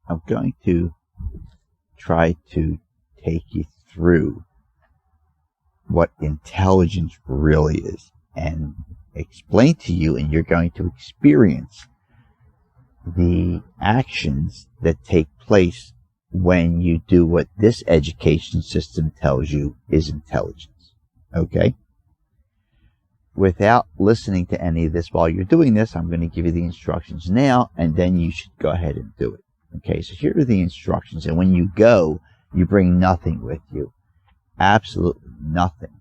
I'm going to try to take you through what intelligence really is and explain to you, and you're going to experience the actions that take place when you do what this education system tells you is intelligence. Okay? Without listening to any of this while you're doing this, I'm going to give you the instructions now, and then you should go ahead and do it. Okay, so here are the instructions, and when you go, you bring nothing with you. Absolutely nothing.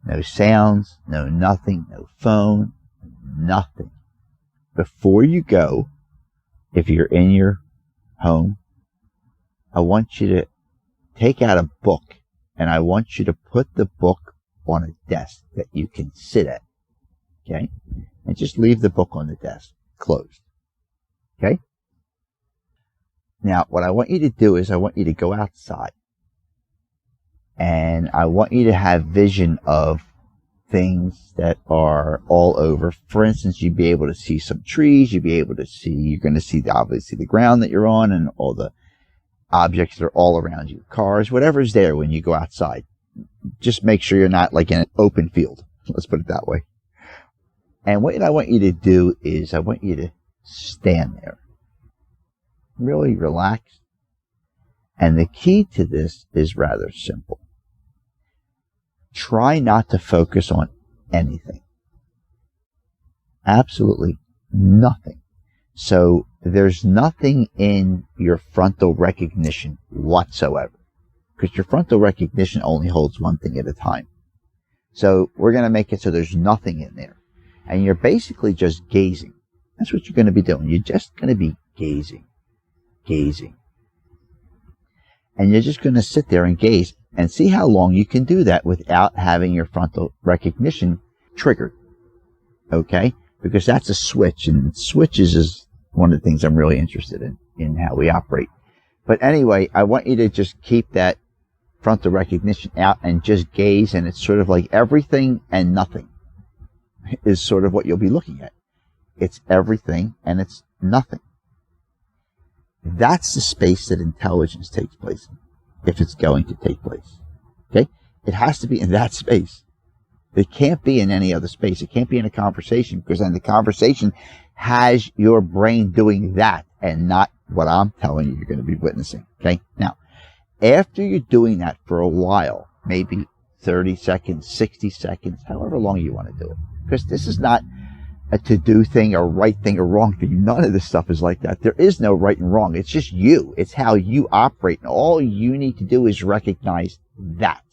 No sounds, no nothing, no phone, nothing. Before you go, if you're in your home, I want you to take out a book, and I want you to put the book on a desk that you can sit at. Okay? And just leave the book on the desk, closed. Okay? Now, what I want you to do is I want you to go outside. And I want you to have vision of things that are all over. For instance, you'd be able to see some trees. You're going to see obviously the ground that you're on and all the objects that are all around you. Cars, whatever's there when you go outside. Just make sure you're not like in an open field. Let's put it that way. And what I want you to do is I want you to stand there. Really relaxed. And the key to this is rather simple. Try not to focus on anything. Absolutely nothing. So there's nothing in your frontal recognition whatsoever. Because your frontal recognition only holds one thing at a time. So we're going to make it so there's nothing in there. And you're basically just gazing. That's what you're going to be doing. You're just going to be gazing. And you're just going to sit there and gaze and see how long you can do that without having your frontal recognition triggered. Okay? Because that's a switch, and switches is one of the things I'm really interested in how we operate. But anyway, I want you to just keep that frontal recognition out and just gaze, and it's sort of like everything and nothing is sort of what you'll be looking at. It's everything and it's nothing. That's the space that intelligence takes place in, if it's going to take place. Okay? It has to be in that space. It can't be in any other space. It can't be in a conversation, because then the conversation has your brain doing that and not what I'm telling you you're going to be witnessing. Okay? Now, after you're doing that for a while, maybe 30 seconds, 60 seconds, however long you want to do it, because this is not a to-do thing, a right thing, or wrong thing. None of this stuff is like that. There is no right and wrong. It's just you. It's how you operate. And all you need to do is recognize that.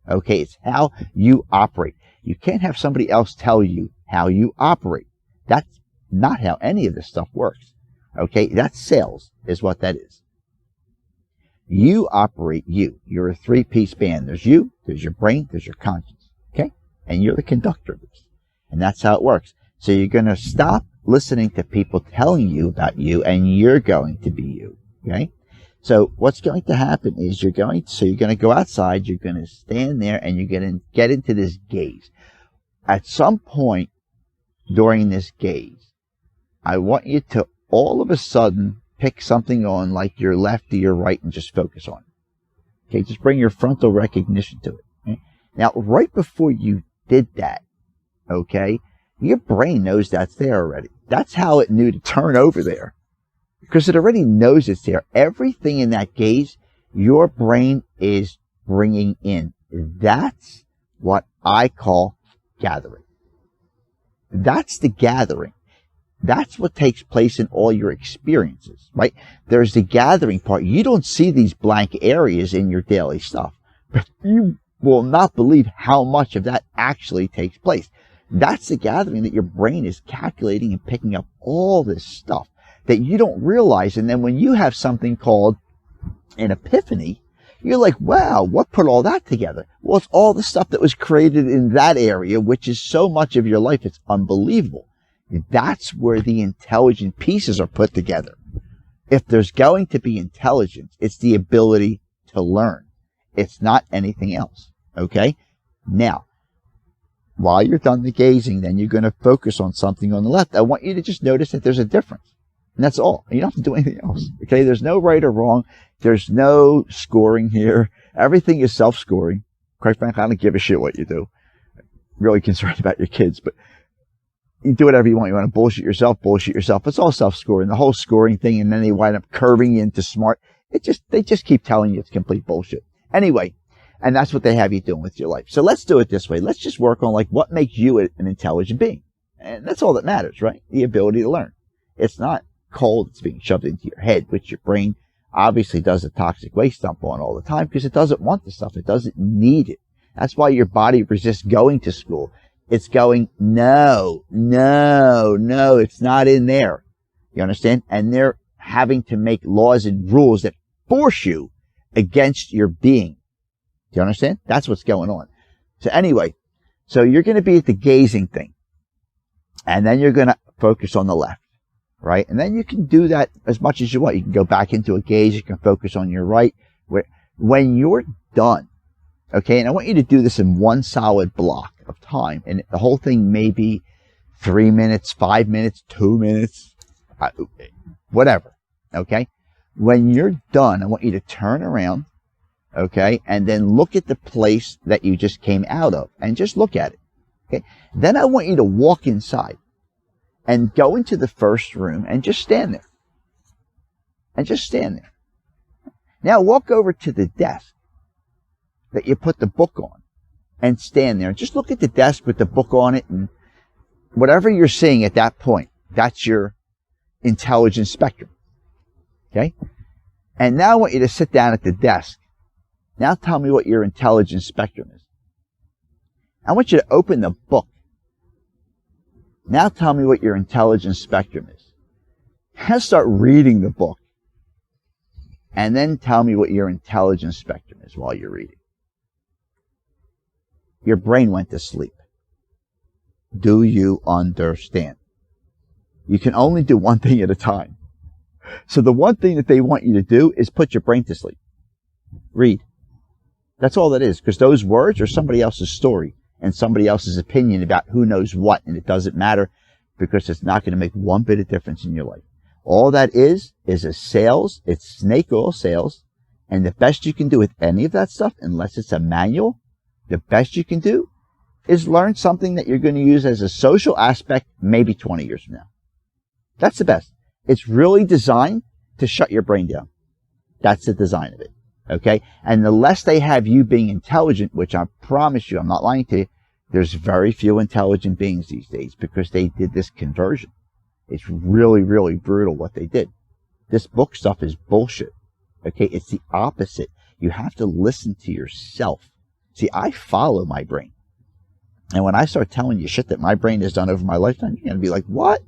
Okay? It's how you operate. You can't have somebody else tell you how you operate. That's not how any of this stuff works. Okay? That's sales, is what that is. You operate you. You're a three-piece band. There's you, there's your brain, there's your conscience. Okay? And you're the conductor of this. And that's how it works. So you're going to stop listening to people telling you about you, and you're going to be you. Okay? So what's going to happen is you're going to go outside, you're going to stand there, and you're going to get into this gaze. At some point during this gaze, I want you to all of a sudden pick something on like your left or your right and just focus on it. Okay? Just bring your frontal recognition to it. Okay? Now, right before you did that, okay, your brain knows that's there already. That's how it knew to turn over there, because it already knows it's there. Everything in that gaze, your brain is bringing in. That's what I call gathering. That's the gathering. That's what takes place in all your experiences, right? There's the gathering part. You don't see these blank areas in your daily stuff, but you will not believe how much of that actually takes place. That's the gathering, that your brain is calculating and picking up all this stuff that you don't realize. And then when you have something called an epiphany, you're like, wow, what put all that together? Well, it's all the stuff that was created in that area, which is so much of your life. It's unbelievable. That's where the intelligent pieces are put together. If there's going to be intelligence, it's the ability to learn. It's not anything else. Okay? Now, while you're done the gazing, then you're going to focus on something on the left. I want you to just notice that there's a difference. And that's all. You don't have to do anything else. Okay. There's no right or wrong. There's no scoring here. Everything is self-scoring. Quite frankly, I don't give a shit what you do. I'm really concerned about your kids, but you do whatever you want. You want to bullshit yourself. It's all self-scoring. The whole scoring thing, and then they wind up curving you into smart. They just keep telling you it's complete bullshit. Anyway, and that's what they have you doing with your life. So let's do it this way. Let's just work on like what makes you an intelligent being. And that's all that matters, right? The ability to learn. It's not cold. It's being shoved into your head, which your brain obviously does a toxic waste dump on all the time because it doesn't want the stuff. It doesn't need it. That's why your body resists going to school. It's going, no, it's not in there. You understand? And they're having to make laws and rules that force you against your being. Do you understand? That's what's going on. So anyway, so you're going to be at the gazing thing. And then you're going to focus on the left, right? And then you can do that as much as you want. You can go back into a gaze. You can focus on your right. When you're done, okay, and I want you to do this in one solid block of time. And the whole thing may be 3 minutes, 5 minutes, 2 minutes, whatever, okay? When you're done, I want you to turn around, okay, and then look at the place that you just came out of and just look at it, okay? Then I want you to walk inside and go into the first room and just stand there. And just stand there. Now walk over to the desk that you put the book on and stand there. Just look at the desk with the book on it, and whatever you're seeing at that point, that's your intelligence spectrum. Okay? And now I want you to sit down at the desk. Now tell me what your intelligence spectrum is. I want you to open the book. Now tell me what your intelligence spectrum is. Now start reading the book. And then tell me what your intelligence spectrum is while you're reading. Your brain went to sleep. Do you understand? You can only do one thing at a time. So the one thing that they want you to do is put your brain to sleep. Read. That's all that is, because those words are somebody else's story and somebody else's opinion about who knows what, and it doesn't matter because it's not going to make one bit of difference in your life. All that is a sales. It's snake oil sales. And the best you can do with any of that stuff, unless it's a manual, the best you can do is learn something that you're going to use as a social aspect maybe 20 years from now. That's the best. It's really designed to shut your brain down. That's the design of it. Okay? And the less they have you being intelligent, which I promise you, I'm not lying to you, there's very few intelligent beings these days because they did this conversion. It's really, really brutal what they did. This book stuff is bullshit. Okay? It's the opposite. You have to listen to yourself. See, I follow my brain. And when I start telling you shit that my brain has done over my lifetime, you're going to be like, what?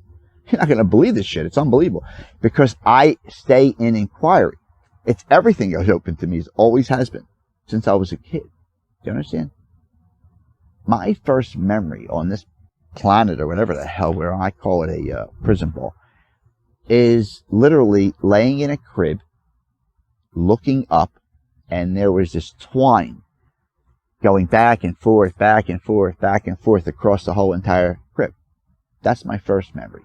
You're not going to believe this shit. It's unbelievable. Because I stay in inquiry. It's everything is open to me. It always has been. Since I was a kid. Do you understand? My first memory on this planet, or whatever the hell, where I call it a prison ball, is literally laying in a crib, looking up, and there was this twine going back and forth across the whole entire crib. That's my first memory.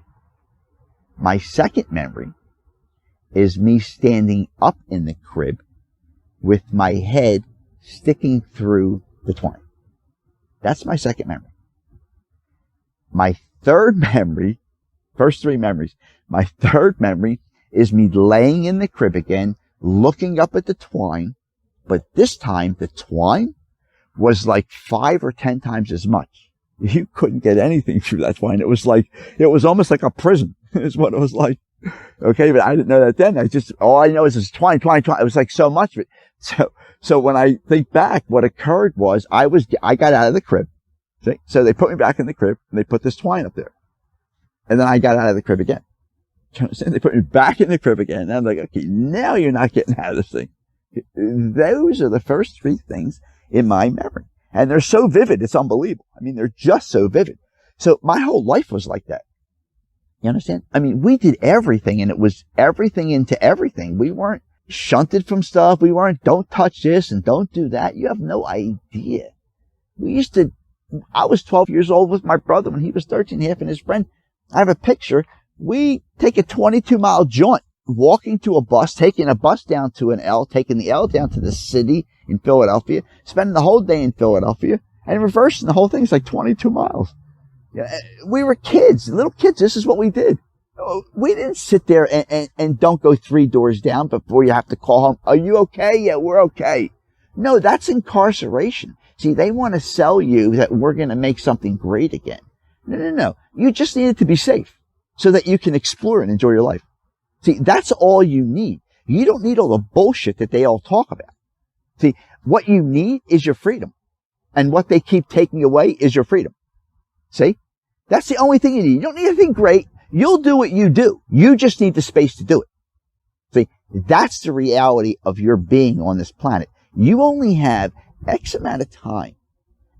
My second memory is me standing up in the crib with my head sticking through the twine. That's my second memory. My third memory, first three memories, my third memory is me laying in the crib again, looking up at the twine, but this time the twine was like 5 or 10 times as much. You couldn't get anything through that twine. It was almost like a prison is what it was like. Okay, but I didn't know that then. All I know is this twine. It was like so much of it. So when I think back, what occurred was I got out of the crib. See? So they put me back in the crib and they put this twine up there. And then I got out of the crib again. They put me back in the crib again. And I'm like, okay, now you're not getting out of this thing. Those are the first three things in my memory. And they're so vivid, it's unbelievable. I mean, they're just so vivid. So my whole life was like that. You understand? I mean, we did everything, and it was everything into everything. We weren't shunted from stuff. We weren't, don't touch this and don't do that. You have no idea. I was 12 years old with my brother when he was 13, half and his friend. I have a picture We take a 22-mile jaunt, walking to a bus, taking a bus down to an L, taking the L down to the city in Philadelphia, spending the whole day in Philadelphia, and reversing the whole thing. It's like 22 miles. We were kids, little kids. This is what we did. We didn't sit there and don't go 3 doors down before you have to call home. Are you okay? Yeah, we're okay. No, that's incarceration. See, they want to sell you that we're going to make something great again. No. You just need it to be safe so that you can explore and enjoy your life. See, that's all you need. You don't need all the bullshit that they all talk about. See, what you need is your freedom. And what they keep taking away is your freedom. See? That's the only thing you need. You don't need anything great. You'll do what you do. You just need the space to do it. See, that's the reality of your being on this planet. You only have X amount of time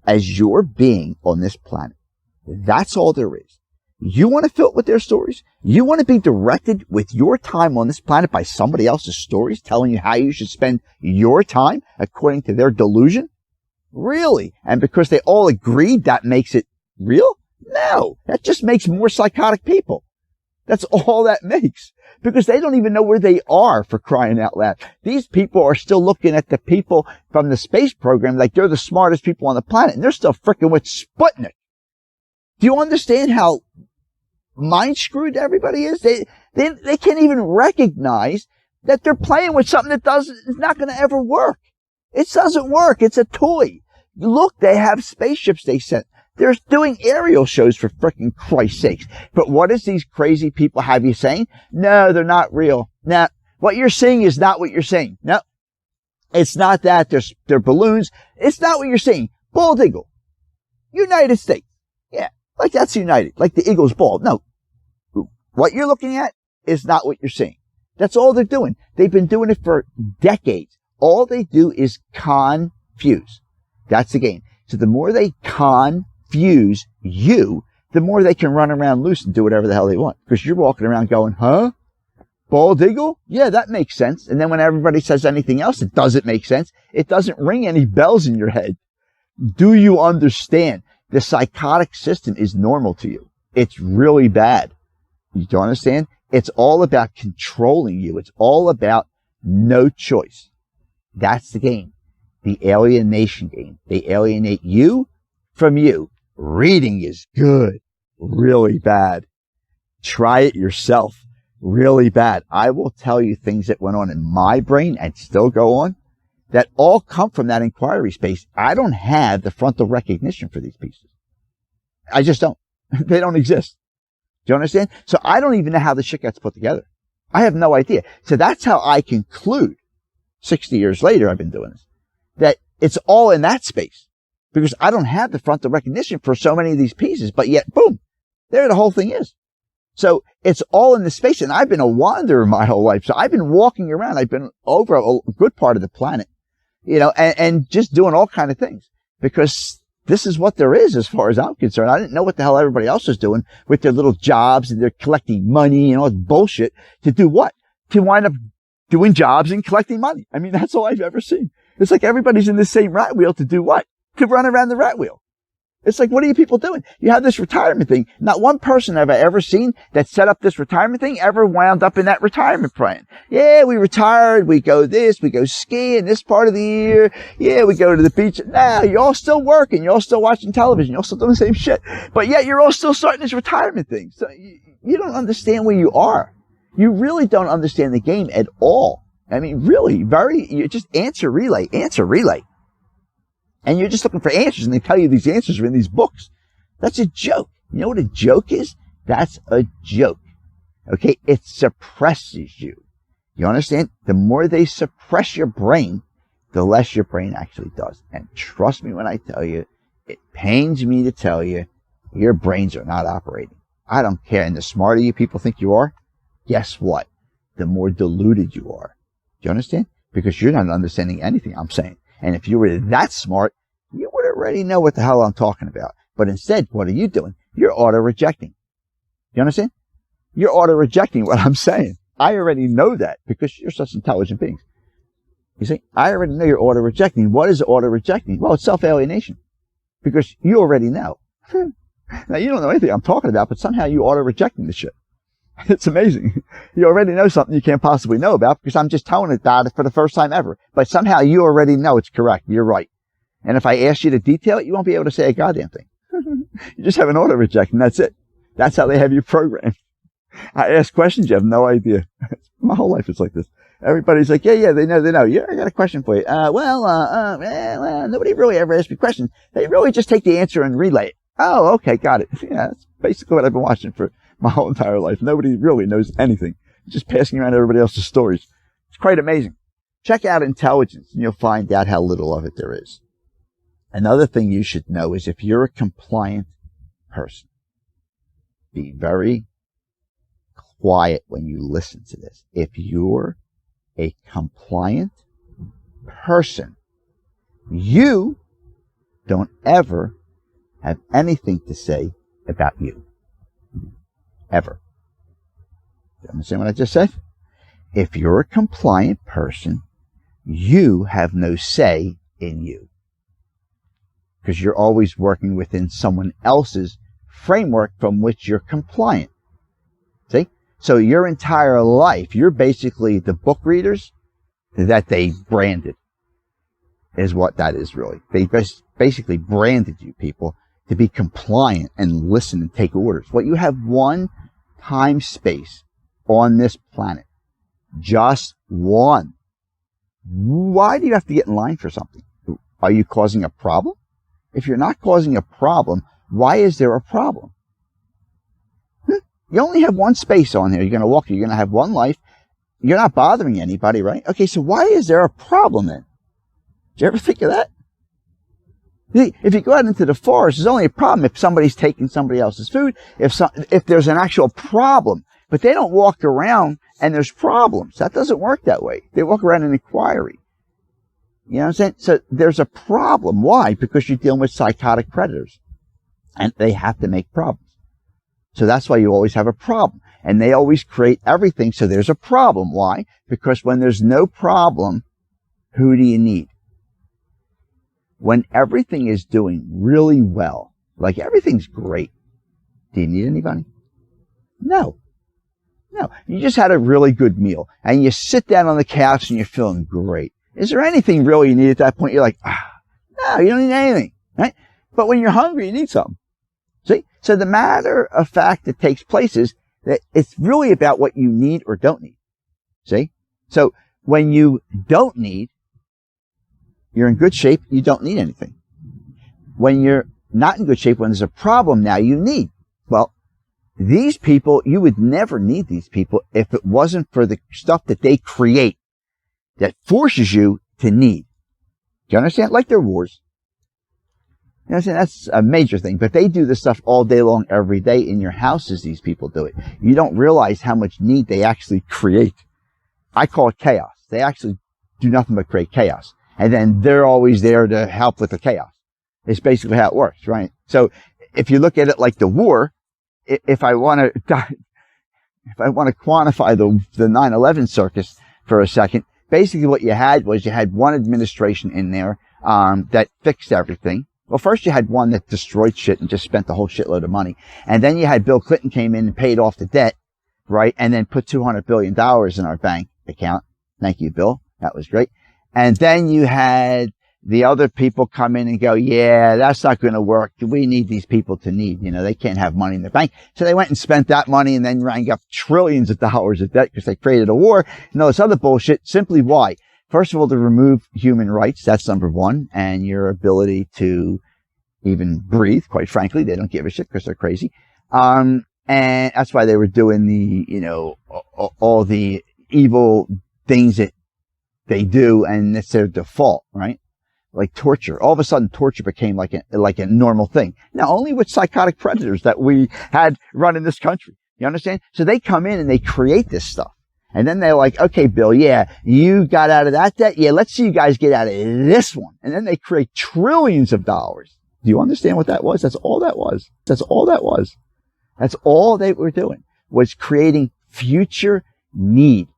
as your being on this planet. That's all there is. You want to fill it with their stories? You want to be directed with your time on this planet by somebody else's stories telling you how you should spend your time according to their delusion? Really? And because they all agreed, that makes it real? No, that just makes more psychotic people. That's all that makes. Because they don't even know where they are, for crying out loud. These people are still looking at the people from the space program like they're the smartest people on the planet, and they're still freaking with Sputnik. Do you understand how mind screwed everybody is? They can't even recognize that they're playing with something that is not going to ever work. It doesn't work. It's a toy. Look, they have spaceships they sent. They're doing aerial shows, for frickin' Christ's sakes. But what does these crazy people have you saying? No, they're not real. Nah, what you're seeing is not what you're saying. No, it's not that. They're balloons. It's not what you're saying. Bald eagle. United States. Yeah, like that's United. Like the eagle's bald. No, what you're looking at is not what you're seeing. That's all they're doing. They've been doing it for decades. All they do is confuse. That's the game. So the more they confuse you, the more they can run around loose and do whatever the hell they want. Because you're walking around going, huh? Bald eagle? Yeah, that makes sense. And then when everybody says anything else that doesn't make sense, it doesn't ring any bells in your head. Do you understand? The psychotic system is normal to you. It's really bad. You don't understand? It's all about controlling you. It's all about no choice. That's the game. The alienation game. They alienate you from you. Reading is good. Really bad. Try it yourself. Really bad. I will tell you things that went on in my brain and still go on that all come from that inquiry space. I don't have the frontal recognition for these pieces. I just don't. They don't exist. Do you understand? So I don't even know how the shit gets put together. I have no idea. So that's how I conclude, 60 years later I've been doing this, that it's all in that space. Because I don't have the frontal recognition for so many of these pieces, but yet, boom, there the whole thing is. So it's all in the space, and I've been a wanderer my whole life. So I've been walking around. I've been over a good part of the planet, and just doing all kind of things because this is what there is as far as I'm concerned. I didn't know what the hell everybody else was doing with their little jobs and they're collecting money and all this bullshit to do what? To wind up doing jobs and collecting money. I mean, that's all I've ever seen. It's like everybody's in the same rat wheel to do what? To run around the rat wheel. It's like, what are you people doing? You have this retirement thing. Not one person have I ever seen that set up this retirement thing ever wound up in that retirement plan. Yeah, we retired. We go skiing this part of the year. Yeah, we go to the beach. Nah, you're all still working. You're all still watching television. You're all still doing the same shit. But yet you're all still starting this retirement thing. So you don't understand where you are. You really don't understand the game at all. I mean, really, you just answer relay. And you're just looking for answers, and they tell you these answers are in these books. That's a joke. You know what a joke is? That's a joke. Okay? It suppresses you. You understand? The more they suppress your brain, the less your brain actually does. And trust me when I tell you, it pains me to tell you, your brains are not operating. I don't care. And the smarter you people think you are, guess what? The more deluded you are. Do you understand? Because you're not understanding anything I'm saying. And if you were that smart, you would already know what the hell I'm talking about. But instead, what are you doing? You're auto-rejecting. You understand? You're auto-rejecting what I'm saying. I already know that because you're such intelligent beings. You see, I already know you're auto-rejecting. What is auto-rejecting? Well, it's self-alienation. Because you already know. Now, you don't know anything I'm talking about, but somehow you auto-rejecting the shit. It's amazing. You already know something you can't possibly know about because I'm just telling it about it for the first time ever. But somehow you already know it's correct. You're right. And if I ask you to detail it, you won't be able to say a goddamn thing. You just have an auto reject and that's it. That's how they have you programmed. I ask questions, you have no idea. My whole life is like this. Everybody's like, yeah, they know. Yeah, I got a question for you. Well, nobody really ever asked me questions. They really just take the answer and relay it. Oh, okay, got it. Yeah, that's basically what I've been watching for my whole entire life. Nobody really knows anything. Just passing around everybody else's stories. It's quite amazing. Check out intelligence and you'll find out how little of it there is. Another thing you should know is if you're a compliant person, be very quiet when you listen to this. If you're a compliant person, you don't ever have anything to say about you. Ever. You understand what I just said? If you're a compliant person, you have no say in you. Because you're always working within someone else's framework from which you're compliant. See? So your entire life, you're basically the book readers that they branded, is what that is really. They basically branded you people to be compliant and listen and take orders. What you have one time space on this planet. Just one. Why do you have to get in line for something? Are you causing a problem? If you're not causing a problem, why is there a problem? You only have one space on here. You're going to walk. You're going to have one life. You're not bothering anybody, right? Okay, so why is there a problem then? Did you ever think of that? If you go out into the forest, there's only a problem if somebody's taking somebody else's food, if there's an actual problem. But they don't walk around and there's problems. That doesn't work that way. They walk around in inquiry. You know what I'm saying? So there's a problem. Why? Because you're dealing with psychotic predators. And they have to make problems. So that's why you always have a problem. And they always create everything so there's a problem. Why? Because when there's no problem, who do you need? When everything is doing really well, like everything's great, do you need anybody? No. No. You just had a really good meal and you sit down on the couch and you're feeling great. Is there anything really you need at that point? You're like, no, you don't need anything, right? But when you're hungry, you need something. See? So the matter of fact that takes place is that it's really about what you need or don't need. See? So when you don't need, you're in good shape, you don't need anything. When you're not in good shape, when there's a problem now, you need. Well, these people, you would never need these people if it wasn't for the stuff that they create that forces you to need. Do you understand? Like their wars. You know what I'm saying? That's a major thing. But they do this stuff all day long, every day in your houses. These people do it. You don't realize how much need they actually create. I call it chaos. They actually do nothing but create chaos. And then they're always there to help with the chaos. It's basically how it works, right? So if you look at it like the war, if I want to quantify the 9/11 circus for a second, basically what you had was you had one administration in there that fixed everything. Well, first you had one that destroyed shit and just spent the whole shitload of money. And then you had Bill Clinton came in and paid off the debt, right? And then put $200 billion in our bank account. Thank you, Bill. That was great. And then you had the other people come in and go, yeah, that's not going to work. We need these people to need, they can't have money in their bank. So they went and spent that money and then rang up trillions of dollars of debt because they created a war and all this other bullshit. Simply why? First of all, to remove human rights. That's number one. And your ability to even breathe, quite frankly. They don't give a shit because they're crazy. And that's why they were doing the, all the evil things that they do. And it's their default, right? Like torture. All of a sudden, torture became like a normal thing. Now, only with psychotic predators that we had run in this country. You understand? So they come in and they create this stuff. And then they're like, okay, Bill, yeah, you got out of that debt. Yeah, let's see you guys get out of this one. And then they create trillions of dollars. Do you understand what that was? That's all that was. That's all that was. That's all they were doing, was creating future need.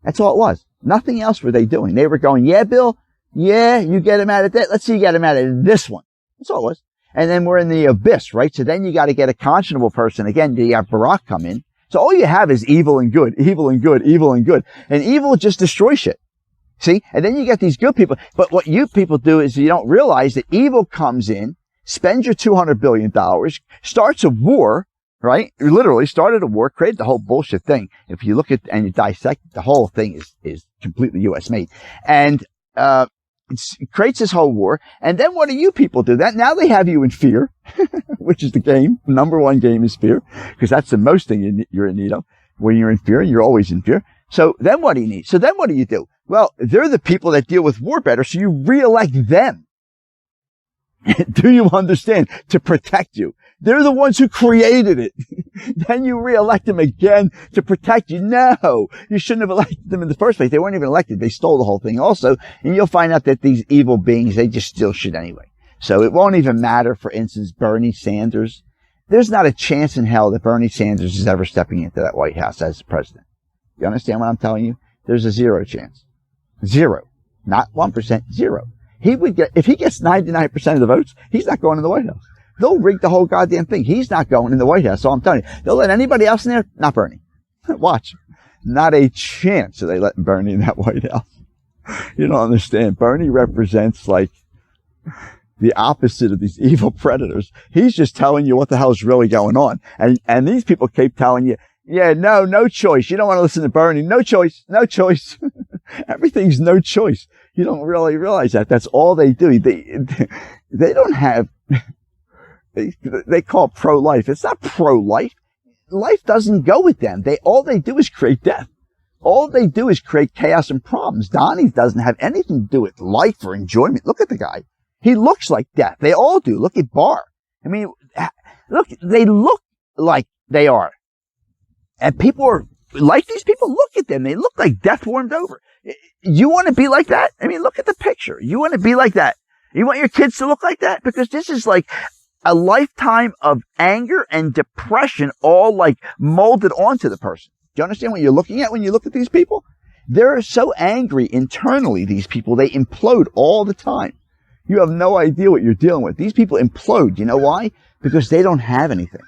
That's all it was. Nothing else were they doing. They were going, yeah, Bill, yeah, you get him out of that. Let's see you get him out of this one. That's all it was. And then we're in the abyss, right? So then you got to get a conscionable person. Again, you have Barack come in. So all you have is evil and good, evil and good, evil and good. And evil just destroys shit. See? And then you get these good people. But what you people do is you don't realize that evil comes in, spends your $200 billion, starts a war, right? Literally started a war, created the whole bullshit thing. If you look at and you dissect it, the whole thing is completely US made. And, it creates this whole war. And then what do you people do? That now they have you in fear, which is the game. Number one game is fear, because that's the most thing you're in need of. When you're in fear, you're always in fear. So then what do you need? So then what do you do? Well, they're the people that deal with war better, so you reelect them. Do you understand? To protect you. They're the ones who created it. Then you reelect them again to protect you. No, you shouldn't have elected them in the first place. They weren't even elected. They stole the whole thing also. And you'll find out that these evil beings, they just steal shit anyway. So it won't even matter, for instance, Bernie Sanders. There's not a chance in hell that Bernie Sanders is ever stepping into that White House as president. You understand what I'm telling you? There's a 0 chance. 0. Not 1%, 0. He would get, if he gets 99% of the votes, he's not going to the White House. They'll rig the whole goddamn thing. He's not going in the White House. So I'm telling you, they'll let anybody else in there, not Bernie. Watch. Not a chance are they letting Bernie in that White House. You don't understand. Bernie represents like the opposite of these evil predators. He's just telling you what the hell is really going on. And these people keep telling you, yeah, no choice. You don't want to listen to Bernie. No choice. Everything's no choice. You don't really realize that. That's all they do. They don't have, they call it pro-life. It's not pro-life. Life doesn't go with them. All they do is create death. All they do is create chaos and problems. Donnie doesn't have anything to do with life or enjoyment. Look at the guy. He looks like death. They all do. Look at Barr. I mean, look, they look like they are. And people are like these people. Look at them. They look like death warmed over. You want to be like that? I mean, look at the picture. You want to be like that? You want your kids to look like that? Because this is like a lifetime of anger and depression all like molded onto the person. Do you understand what you're looking at when you look at these people? They're so angry internally, these people. They implode all the time. You have no idea what you're dealing with. These people implode. You know why? Because they don't have anything.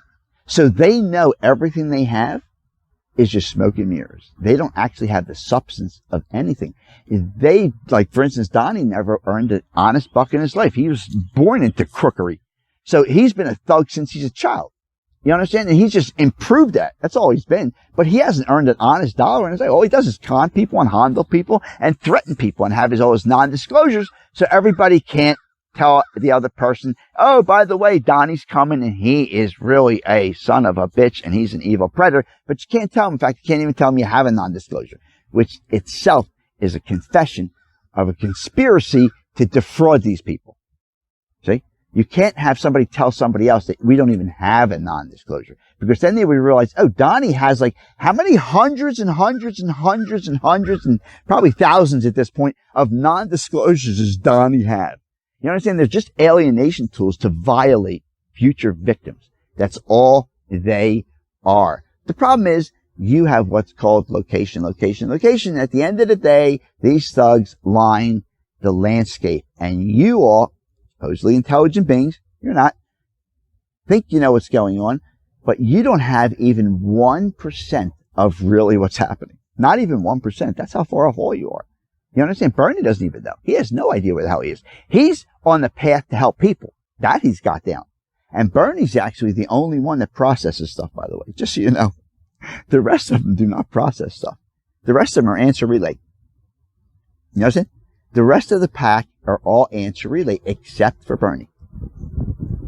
So they know everything they have is just smoke and mirrors. They don't actually have the substance of anything. They, like, for instance, Donnie never earned an honest buck in his life. He was born into crookery. So he's been a thug since he's a child. You understand? And he's just improved that. That's all he's been. But he hasn't earned an honest dollar in his life. All he does is con people and handle people and threaten people and have all his non-disclosures so everybody can't tell the other person, oh, by the way, Donnie's coming and he is really a son of a bitch and he's an evil predator. But you can't tell him. In fact, you can't even tell him you have a non-disclosure, which itself is a confession of a conspiracy to defraud these people. See? You can't have somebody tell somebody else that we don't even have a non-disclosure, because then they would realize, oh, Donnie has like how many hundreds and hundreds and hundreds and hundreds and probably thousands at this point of non-disclosures does Donnie have? You understand? They're just alienation tools to violate future victims. That's all they are. The problem is you have what's called location. At the end of the day, these thugs line the landscape, and you all, supposedly intelligent beings, you're not, think you know what's going on, but you don't have even 1% of really what's happening. Not even 1%. That's how far off all you are. You understand? Bernie doesn't even know. He has no idea where the hell he is. He's on the path to help people. That he's got down. And Bernie's actually the only one that processes stuff, by the way, just so you know. The rest of them do not process stuff. The rest of them are answer relay. You understand? The rest of the pack are all answer relay except for Bernie.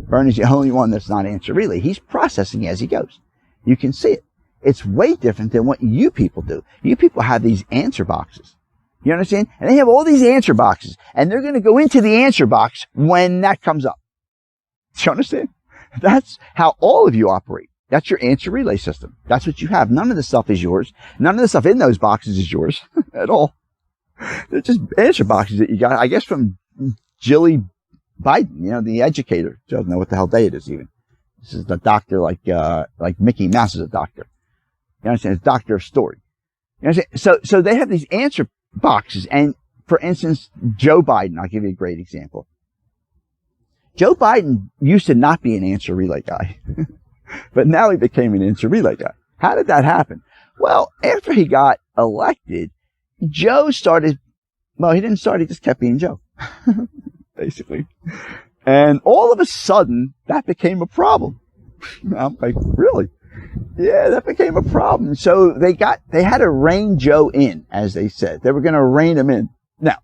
Bernie's the only one that's not answer relay. He's processing as he goes. You can see it. It's way different than what you people do. You people have these answer boxes. You understand? And they have all these answer boxes, and they're going to go into the answer box when that comes up. Do you understand? That's how all of you operate. That's your answer relay system. That's what you have. None of the stuff is yours. None of the stuff in those boxes is yours at all. They're just answer boxes that you got, I guess, from Jilly Biden, you know, the educator. She doesn't know what the hell day it is even. This is the doctor like Mickey Mouse is a doctor. You understand? It's a doctor of story. You understand? So they have these answer boxes. And for instance, Joe Biden, I'll give you a great example. Joe Biden used to not be an answer relay guy, but now he became an answer relay guy. How did that happen? Well, after he got elected, Joe started, well, he didn't start, he just kept being Joe, basically. And all of a sudden, that became a problem. I'm like, really? Yeah, that became a problem. So they had to rein Joe in, as they said. They were going to rein him in. Now,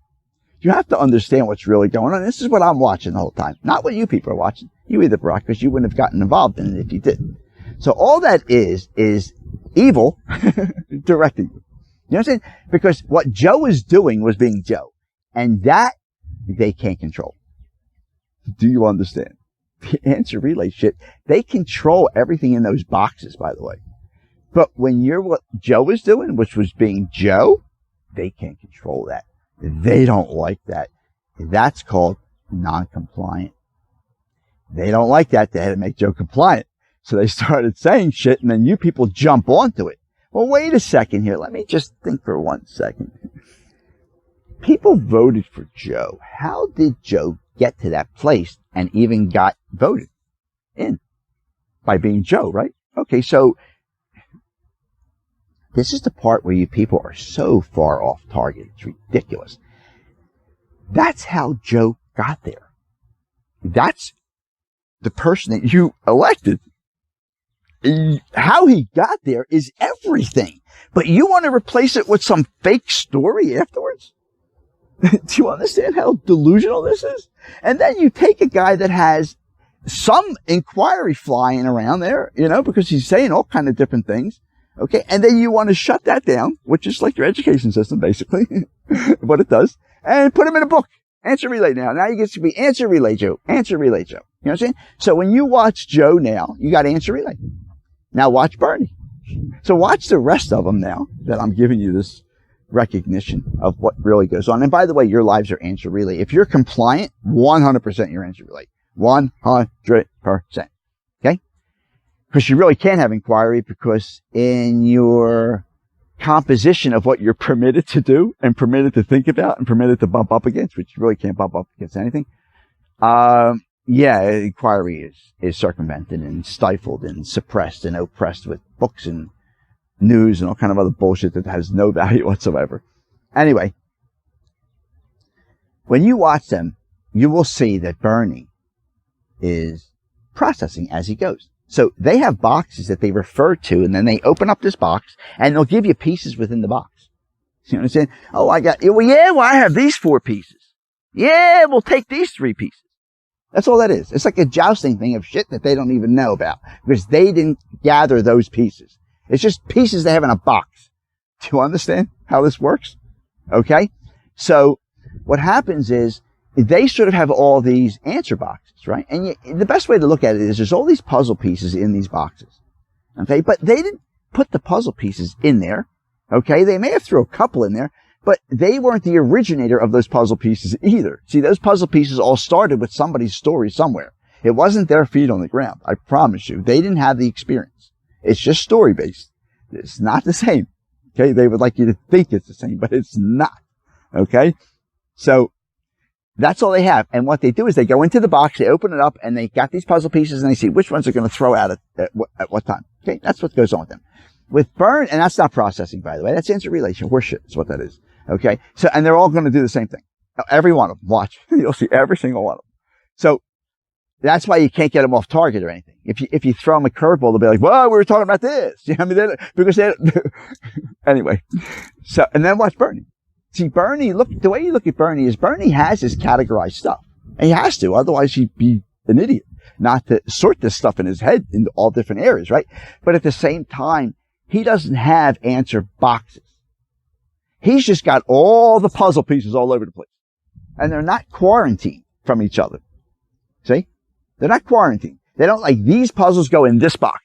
you have to understand what's really going on. This is what I'm watching the whole time. Not what you people are watching. You either, Barack, because you wouldn't have gotten involved in it if you didn't. So all that is evil directing you. You know what I'm saying? Because what Joe was doing was being Joe. And that they can't control. Do you understand? The answer relay shit, they control everything in those boxes, by the way. But when you're what Joe was doing, which was being Joe, they can't control that. They don't like that. That's called non-compliant. They don't like that. They had to make Joe compliant. So they started saying shit, and then you people jump onto it. Well, wait a second here. Let me just think for 1 second. People voted for Joe. How did Joe get to that place and even got voted in? By being Joe, right? Okay, so this is the part where you people are so far off target. It's ridiculous. That's how Joe got there. That's the person that you elected. How he got there is everything. But you want to replace it with some fake story afterwards? Do you understand how delusional this is? And then you take a guy that has some inquiry flying around there, you know, because he's saying all kind of different things. Okay. And then you want to shut that down, which is like your education system, basically, what it does, and put him in a book. Answer relay now. Now you get to be answer relay Joe. Answer relay Joe. You know what I'm saying? So when you watch Joe now, you got answer relay. Now watch Bernie. So watch the rest of them now that I'm giving you this recognition of what really goes on. And by the way, your lives are answer relay. If you're compliant, 100% you're answer relay. 100%. Okay? Because you really can't have inquiry, because in your composition of what you're permitted to do and permitted to think about and permitted to bump up against, which you really can't bump up against anything, inquiry is circumvented and stifled and suppressed and oppressed with books and news and all kind of other bullshit that has no value whatsoever. Anyway, when you watch them, you will see that Bernie is processing as he goes. So they have boxes that they refer to, and then they open up this box and they'll give you pieces within the box. You know what I'm saying? Oh, I have these 4 pieces. Yeah, we'll take these 3 pieces. That's all that is. It's like a jousting thing of shit that they don't even know about, because they didn't gather those pieces. It's just pieces they have in a box. Do you understand how this works? Okay? So what happens is they sort of have all these answer boxes, right? And the best way to look at it is there's all these puzzle pieces in these boxes. Okay? But they didn't put the puzzle pieces in there. Okay? They may have thrown a couple in there, but they weren't the originator of those puzzle pieces either. See, those puzzle pieces all started with somebody's story somewhere. It wasn't their feet on the ground. I promise you. They didn't have the experience. It's just story-based. It's not the same. Okay? They would like you to think it's the same, but it's not. Okay? So that's all they have. And what they do is they go into the box, they open it up, and they got these puzzle pieces, and they see which ones they're going to throw out at what time. Okay? That's what goes on with them. With Burn, and that's not processing, by the way. That's answer relation. Horseshit is what that is. Okay? So, and they're all going to do the same thing. Every one of them. Watch. You'll see every single one of them. So that's why you can't get them off target or anything. If you throw them a curveball, they'll be like, well, we were talking about this. You know what I mean? Anyway. So, and then watch Bernie. See, Bernie, the way you look at Bernie is Bernie has his categorized stuff. And he has to, otherwise he'd be an idiot not to sort this stuff in his head into all different areas, right? But at the same time, he doesn't have answer boxes. He's just got all the puzzle pieces all over the place. And they're not quarantined from each other. See? They're not quarantined. They don't like these puzzles go in this box.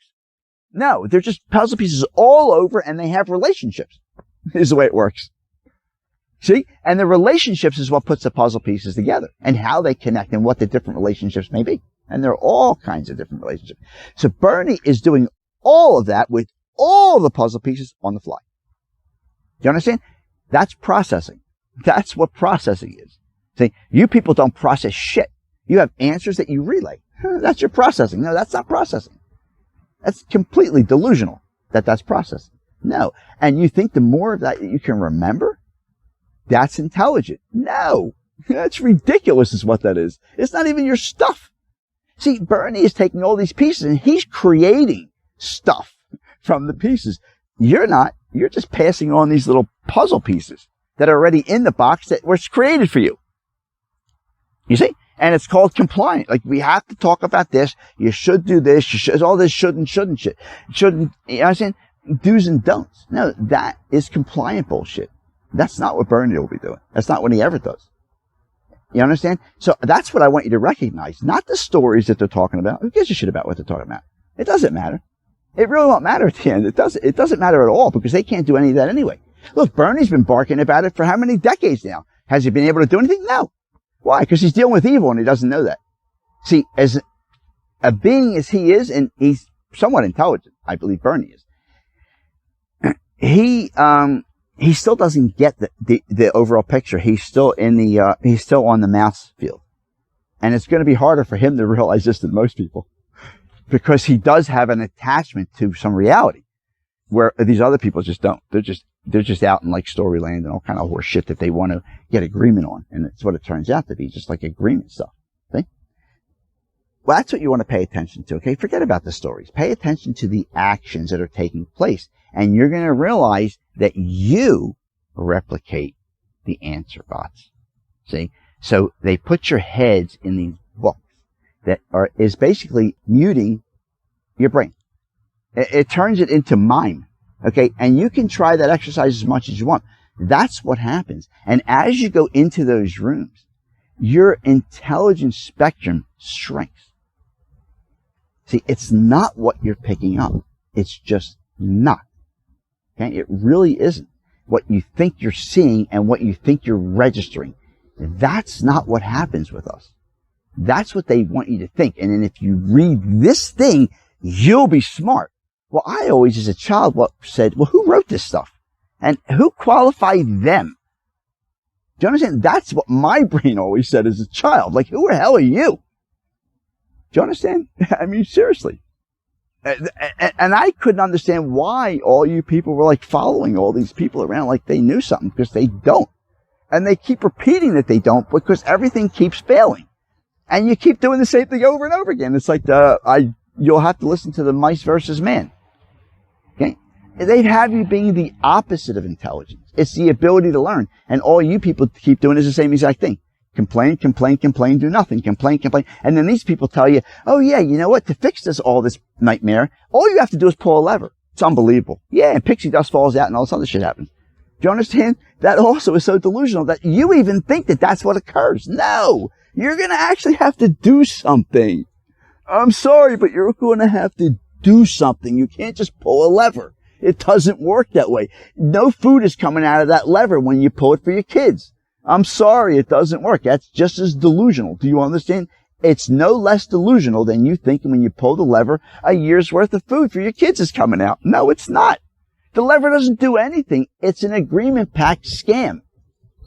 No, they're just puzzle pieces all over, and they have relationships. Is the way it works. See? And the relationships is what puts the puzzle pieces together, and how they connect and what the different relationships may be. And there are all kinds of different relationships. So Bernie is doing all of that with all the puzzle pieces on the fly. Do you understand? That's processing. That's what processing is. See, you people don't process shit. You have answers that you relay. That's your processing. No, that's not processing. That's completely delusional. that's processing. No. And you think the more of that you can remember, that's intelligent. No. That's ridiculous is what that is. It's not even your stuff. See, Bernie is taking all these pieces and he's creating stuff from the pieces. You're not. You're just passing on these little puzzle pieces that are already in the box that was created for you. You see? And it's called compliant. Like, we have to talk about this. You should do this. You should, all this shouldn't shit. Shouldn't, you know what I'm saying? Do's and don'ts. No, that is compliant bullshit. That's not what Bernie will be doing. That's not what he ever does. You understand? So that's what I want you to recognize. Not the stories that they're talking about. Who gives a shit about what they're talking about? It doesn't matter. It really won't matter at the end. It doesn't matter at all because they can't do any of that anyway. Look, Bernie's been barking about it for how many decades now? Has he been able to do anything? No. Why? Because he's dealing with evil and he doesn't know that. See, as a being as he is, and he's somewhat intelligent, I believe Bernie is, he still doesn't get the overall picture. He's still he's still on the mouse field. And it's going to be harder for him to realize this than most people because he does have an attachment to some reality where these other people just don't. They're just out in like Storyland and all kind of horse shit that they want to get agreement on. And it's what it turns out to be, just like agreement stuff. See? Well, that's what you want to pay attention to. Okay. Forget about the stories. Pay attention to the actions that are taking place. And you're going to realize that you replicate the answer bots. See? So they put your heads in these books that is basically muting your brain. It turns it into mime. Okay. And you can try that exercise as much as you want. That's what happens. And as you go into those rooms, your intelligence spectrum shrinks. See, it's not what you're picking up. It's just not. Okay? It really isn't. What you think you're seeing and what you think you're registering. That's not what happens with us. That's what they want you to think. And then if you read this thing, you'll be smart. Well, I always, as a child, said, well, who wrote this stuff? And who qualified them? Do you understand? That's what my brain always said as a child. Like, who the hell are you? Do you understand? I mean, seriously. And I couldn't understand why all you people were like following all these people around like they knew something, because they don't. And they keep repeating that they don't because everything keeps failing. And you keep doing the same thing over and over again. It's like you'll have to listen to the mice versus man. Okay? They'd have you being the opposite of intelligence. It's the ability to learn. And all you people keep doing is the same exact thing. Complain, complain, complain, do nothing. Complain, complain. And then these people tell you, oh yeah, you know what? To fix all this nightmare, all you have to do is pull a lever. It's unbelievable. Yeah, and pixie dust falls out and all this other shit happens. Do you understand? That also is so delusional that you even think that that's what occurs. No! You're gonna actually have to do something. I'm sorry, but you're going to have to do something. You can't just pull a lever. It doesn't work that way. No food is coming out of that lever when you pull it for your kids. I'm sorry, it doesn't work. That's just as delusional. Do you understand? It's no less delusional than you thinking when you pull the lever, a year's worth of food for your kids is coming out. No, it's not. The lever doesn't do anything. It's an agreement-packed scam.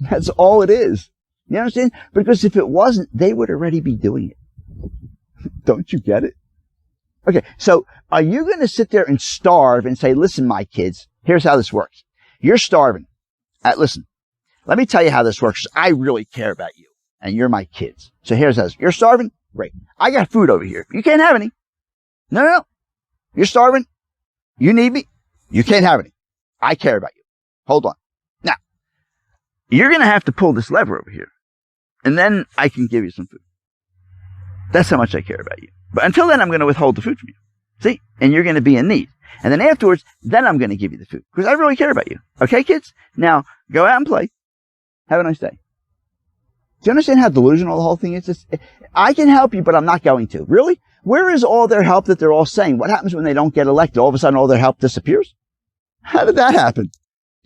That's all it is. You understand? Because if it wasn't, they would already be doing it. Don't you get it? Okay, so are you going to sit there and starve and say, listen, my kids, here's how this works. You're starving. Listen, let me tell you how this works. I really care about you, and you're my kids. So here's how this. You're starving? Great. I got food over here. You can't have any. No. You're starving? You need me? You can't have any. I care about you. Hold on. Now, you're going to have to pull this lever over here, and then I can give you some food. That's how much I care about you. But until then, I'm going to withhold the food from you. See? And you're going to be in need. And then afterwards, then I'm going to give you the food. Because I really care about you. Okay, kids? Now, go out and play. Have a nice day. Do you understand how delusional the whole thing is? I can help you, but I'm not going to. Really? Where is all their help that they're all saying? What happens when they don't get elected? All of a sudden, all their help disappears? How did that happen? Do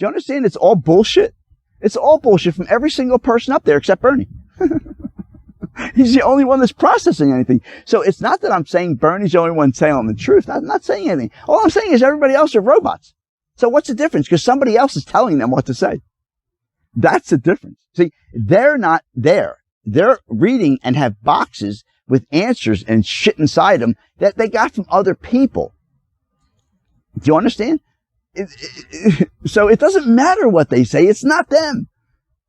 you understand? It's all bullshit. It's all bullshit from every single person up there except Bernie. He's the only one that's processing anything. So it's not that I'm saying Bernie's the only one saying the truth. I'm not saying anything. All I'm saying is everybody else are robots. So what's the difference? Because somebody else is telling them what to say. That's the difference. See, they're not there. They're reading and have boxes with answers and shit inside them that they got from other people. Do you understand? So it doesn't matter what they say. It's not them.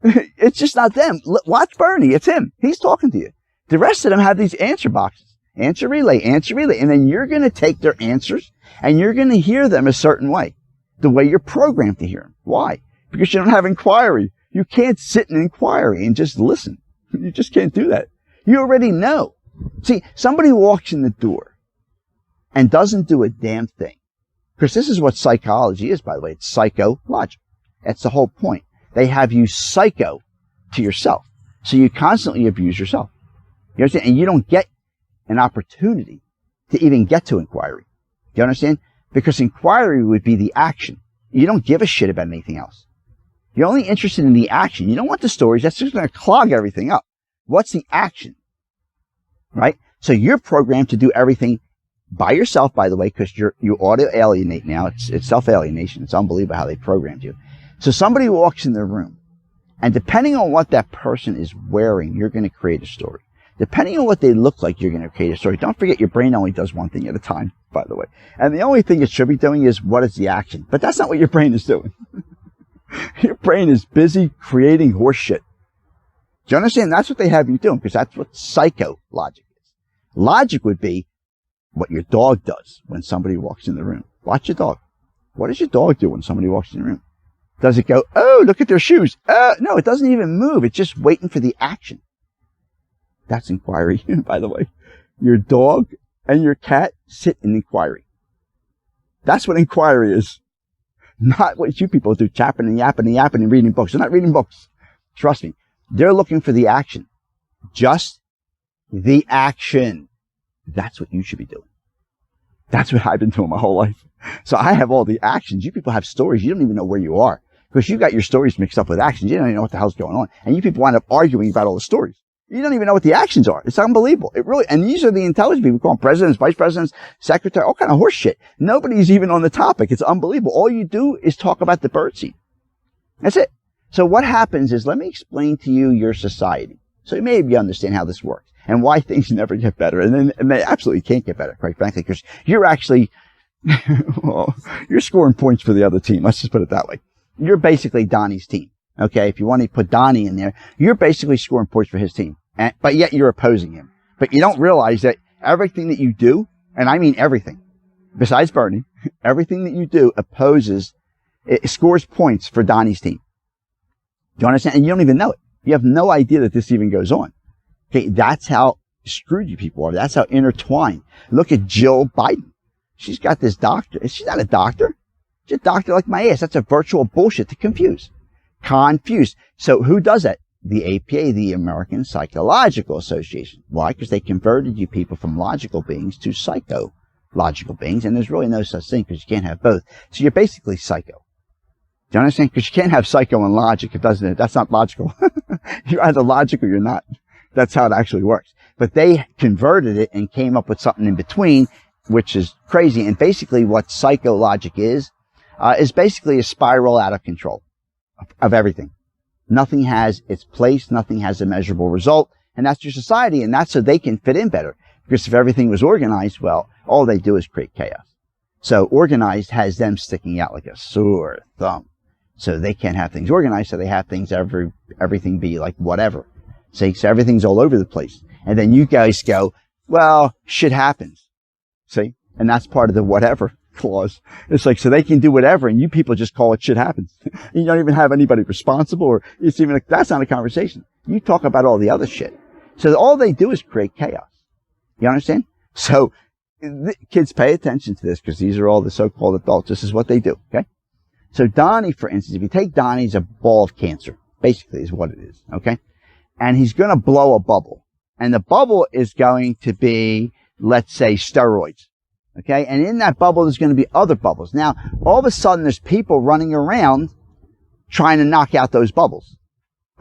It's just not them. Watch Bernie. It's him. He's talking to you. The rest of them have these answer boxes. Answer relay, answer relay. And then you're going to take their answers and you're going to hear them a certain way. The way you're programmed to hear them. Why? Because you don't have inquiry. You can't sit in inquiry and just listen. You just can't do that. You already know. See, somebody walks in the door and doesn't do a damn thing. Because this is what psychology is, by the way. It's psychological. That's the whole point. They have you psycho to yourself. So you constantly abuse yourself. You understand? And you don't get an opportunity to even get to inquiry. You understand? Because inquiry would be the action. You don't give a shit about anything else. You're only interested in the action. You don't want the stories. That's just going to clog everything up. What's the action? Right? So you're programmed to do everything by yourself, by the way, because you auto-alienate now. It's self-alienation. It's unbelievable how they programmed you. So somebody walks in the room, and depending on what that person is wearing, you're going to create a story. Depending on what they look like, you're going to create a story. Don't forget, your brain only does one thing at a time, by the way. And the only thing it should be doing is, what is the action? But that's not what your brain is doing. Your brain is busy creating horse shit. Do you understand? That's what they have you doing, because that's what psycho-logic is. Logic would be what your dog does when somebody walks in the room. Watch your dog. What does your dog do when somebody walks in the room? Does it go, oh, look at their shoes? No, it doesn't even move. It's just waiting for the action. That's inquiry, by the way. Your dog and your cat sit in inquiry. That's what inquiry is. Not what you people do, chapping and yapping and yapping and reading books. They're not reading books. Trust me. They're looking for the action. Just the action. That's what you should be doing. That's what I've been doing my whole life. So I have all the actions. You people have stories. You don't even know where you are, because you got your stories mixed up with actions. You don't even know what the hell's going on. And you people wind up arguing about all the stories. You don't even know what the actions are. It's unbelievable. It really, and these are the intelligent people. We call them presidents, vice presidents, secretary, all kind of horse shit. Nobody's even on the topic. It's unbelievable. All you do is talk about the birdseed. That's it. So what happens is, let me explain to you your society. So maybe you understand how this works and why things never get better. And they absolutely can't get better, quite frankly, because you're actually, well, you're scoring points for the other team. Let's just put it that way. You're basically Donnie's team. Okay, if you want to put Donnie in there, you're basically scoring points for his team. But yet you're opposing him. But you don't realize that everything that you do, and I mean everything, besides Bernie, everything that you do it scores points for Donnie's team. Do you understand? And you don't even know it. You have no idea that this even goes on. Okay, that's how screwed you people are. That's how intertwined. Look at Jill Biden. She's got this doctor. She's not a doctor. She's a doctor like my ass. That's a virtual bullshit to confuse. Confused. So who does that? The APA, the American Psychological Association. Why? Because they converted you people from logical beings to psychological beings, and there's really no such thing, because you can't have both. So you're basically psycho. Do you understand? Because you can't have psycho and logic. That's not logical. You're either logic or you're not. That's how it actually works. But they converted it and came up with something in between, which is crazy. And basically what psychologic is basically a spiral out of control of everything. Nothing has its place. Nothing has a measurable result. And that's your society. And that's so they can fit in better. Because if everything was organized, well, all they do is create chaos. So organized has them sticking out like a sore thumb. So they can't have things organized. So they have things, everything be like whatever. So everything's all over the place. And then you guys go, well, shit happens. See? And that's part of the whatever clause. It's like, so they can do whatever, and you people just call it shit happens. You don't even have anybody responsible, or it's even like, that's not a conversation. You talk about all the other shit. So all they do is create chaos. You understand? So kids, pay attention to this, because these are all the so-called adults. This is what they do. Okay. So Donnie, for instance, if you take Donnie, he's a ball of cancer, basically is what it is. Okay. And he's going to blow a bubble, and the bubble is going to be, let's say, steroids. Okay, and in that bubble, there's going to be other bubbles. Now, all of a sudden, there's people running around trying to knock out those bubbles.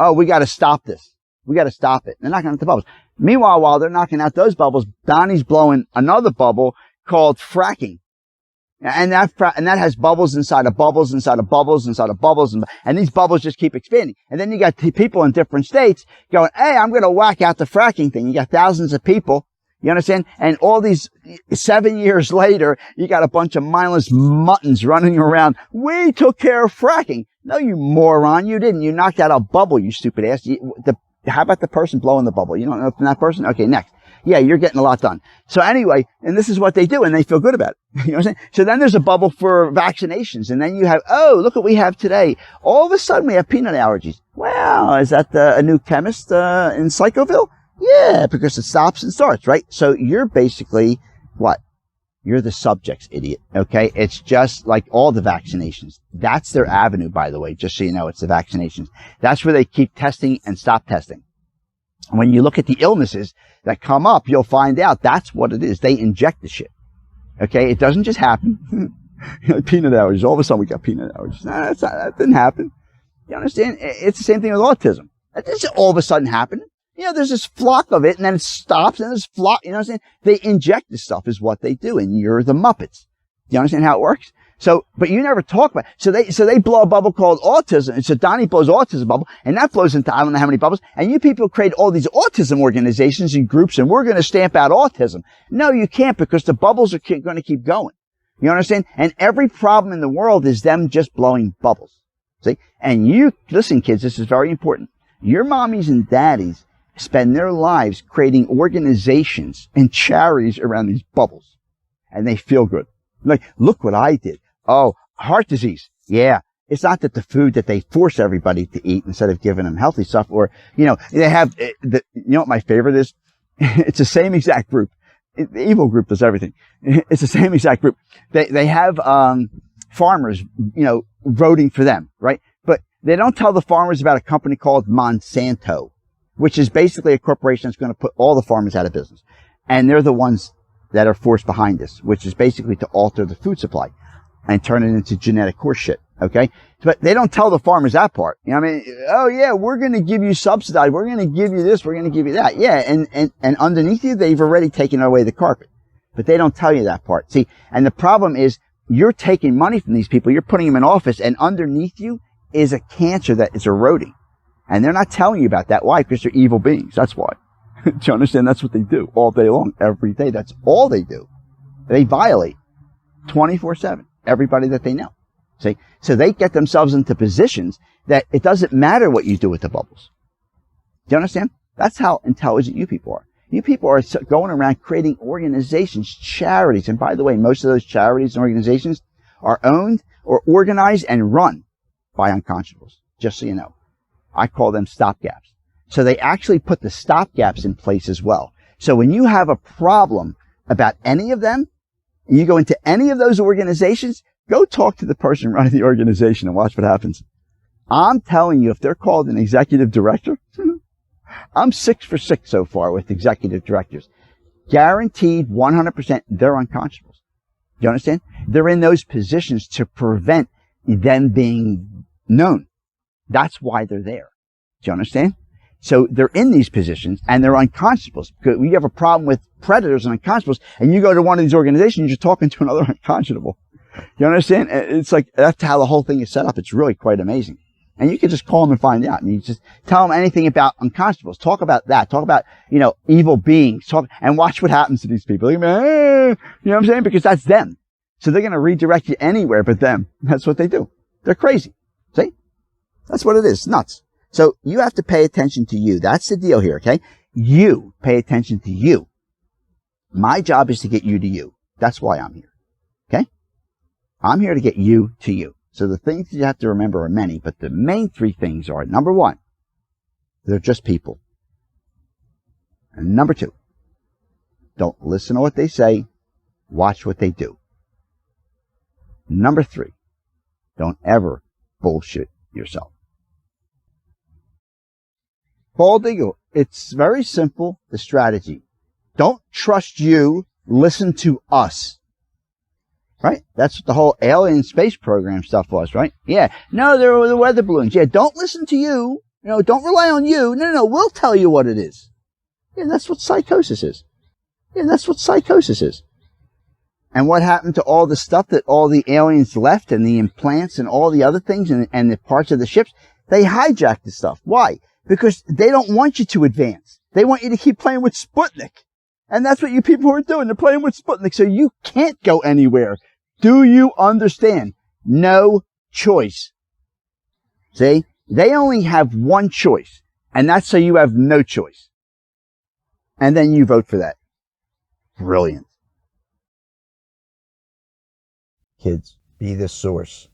Oh, we got to stop this. We got to stop it. They're knocking out the bubbles. Meanwhile, while they're knocking out those bubbles, Donnie's blowing another bubble called fracking. And that has bubbles inside of bubbles, inside of bubbles, inside of bubbles. And these bubbles just keep expanding. And then you got people in different states going, hey, I'm going to whack out the fracking thing. You got thousands of people. You understand? And all these 7 years later, you got a bunch of mindless muttons running around. We took care of fracking. No, you moron. You didn't. You knocked out a bubble, you stupid ass. How about the person blowing the bubble? You don't know from that person? Okay, next. Yeah, you're getting a lot done. So anyway, and this is what they do, and they feel good about it. You know what I'm saying? So then there's a bubble for vaccinations, and then you have, oh, look what we have today. All of a sudden we have peanut allergies. Wow, is that a new chemist in Psychoville? Yeah, because it stops and starts, right? So you're basically what? You're the subjects, idiot. Okay? It's just like all the vaccinations. That's their avenue, by the way, just so you know, it's the vaccinations. That's where they keep testing and stop testing. When you look at the illnesses that come up, you'll find out that's what it is. They inject the shit. Okay? It doesn't just happen. Peanut allergies. All of a sudden we got peanut allergies. No, that didn't happen. You understand? It's the same thing with autism. That doesn't all of a sudden happen. You know, there's this flock of it, and then it stops, and there's flock, you know what I'm saying? They inject this stuff is what they do, and you're the Muppets. You understand how it works? So, but you never talk about it. So they blow a bubble called autism, and so Donnie blows autism bubble, and that blows into I don't know how many bubbles, and you people create all these autism organizations and groups, and we're going to stamp out autism. No, you can't, because the bubbles are going to keep going. You understand? And every problem in the world is them just blowing bubbles. See? And you, listen kids, this is very important. Your mommies and daddies spend their lives creating organizations and charities around these bubbles. And they feel good. Like, look what I did. Oh, heart disease. Yeah. It's not that the food that they force everybody to eat instead of giving them healthy stuff, or, you know, they have, you know what my favorite is? It's the same exact group. The evil group does everything. It's the same exact group. They have, farmers, you know, voting for them, right? But they don't tell the farmers about a company called Monsanto, which is basically a corporation that's going to put all the farmers out of business. And they're the ones that are forced behind this, which is basically to alter the food supply and turn it into genetic horse shit. Okay. But they don't tell the farmers that part. You know what I mean? Oh yeah, we're going to give you subsidized. We're going to give you this. We're going to give you that. Yeah. And underneath you, they've already taken away the carpet, but they don't tell you that part. See, and the problem is you're taking money from these people. You're putting them in office, and underneath you is a cancer that is eroding. And they're not telling you about that. Why? Because they're evil beings. That's why. Do you understand? That's what they do all day long, every day. That's all they do. They violate 24/7 everybody that they know. See? So they get themselves into positions that it doesn't matter what you do with the bubbles. Do you understand? That's how intelligent you people are. You people are going around creating organizations, charities. And by the way, most of those charities and organizations are owned or organized and run by unconscionables, just so you know. I call them stopgaps. So they actually put the stopgaps in place as well. So when you have a problem about any of them, and you go into any of those organizations, go talk to the person running the organization and watch what happens. I'm telling you, if they're called an executive director, I'm 6 for 6 so far with executive directors. Guaranteed 100% they're unconscionables. You understand? They're in those positions to prevent them being known. That's why they're there. Do you understand? So they're in these positions and they're unconscionables. Because when you have a problem with predators and unconscionables and you go to one of these organizations, you're talking to another unconscionable. You understand? It's like, that's how the whole thing is set up. It's really quite amazing. And you can just call them and find out. And you just tell them anything about unconscionables. Talk about that. Talk about, you know, evil beings. Talk and watch what happens to these people. You know what I'm saying? Because that's them. So they're going to redirect you anywhere but them. That's what they do. They're crazy. See? That's what it is. It's nuts. So you have to pay attention to you. That's the deal here, okay? You pay attention to you. My job is to get you to you. That's why I'm here. Okay? I'm here to get you to you. So the things you have to remember are many, but the main 3 things are, number 1, they're just people. And number 2, don't listen to what they say, watch what they do. Number 3, don't ever bullshit yourself. Bald Eagle, it's very simple, the strategy. Don't trust you, listen to us. Right? That's what the whole alien space program stuff was, right? Yeah. No, there were the weather balloons. Yeah, don't listen to you. You know, don't rely on you. No, we'll tell you what it is. Yeah, that's what psychosis is. Yeah, that's what psychosis is. And what happened to all the stuff that all the aliens left and the implants and all the other things and the parts of the ships? They hijacked the stuff. Why? Because they don't want you to advance. They want you to keep playing with Sputnik. And that's what you people are doing. They're playing with Sputnik, so you can't go anywhere. Do you understand? No choice. See? They only have one choice, and that's so you have no choice. And then you vote for that. Brilliant. Kids, be the source.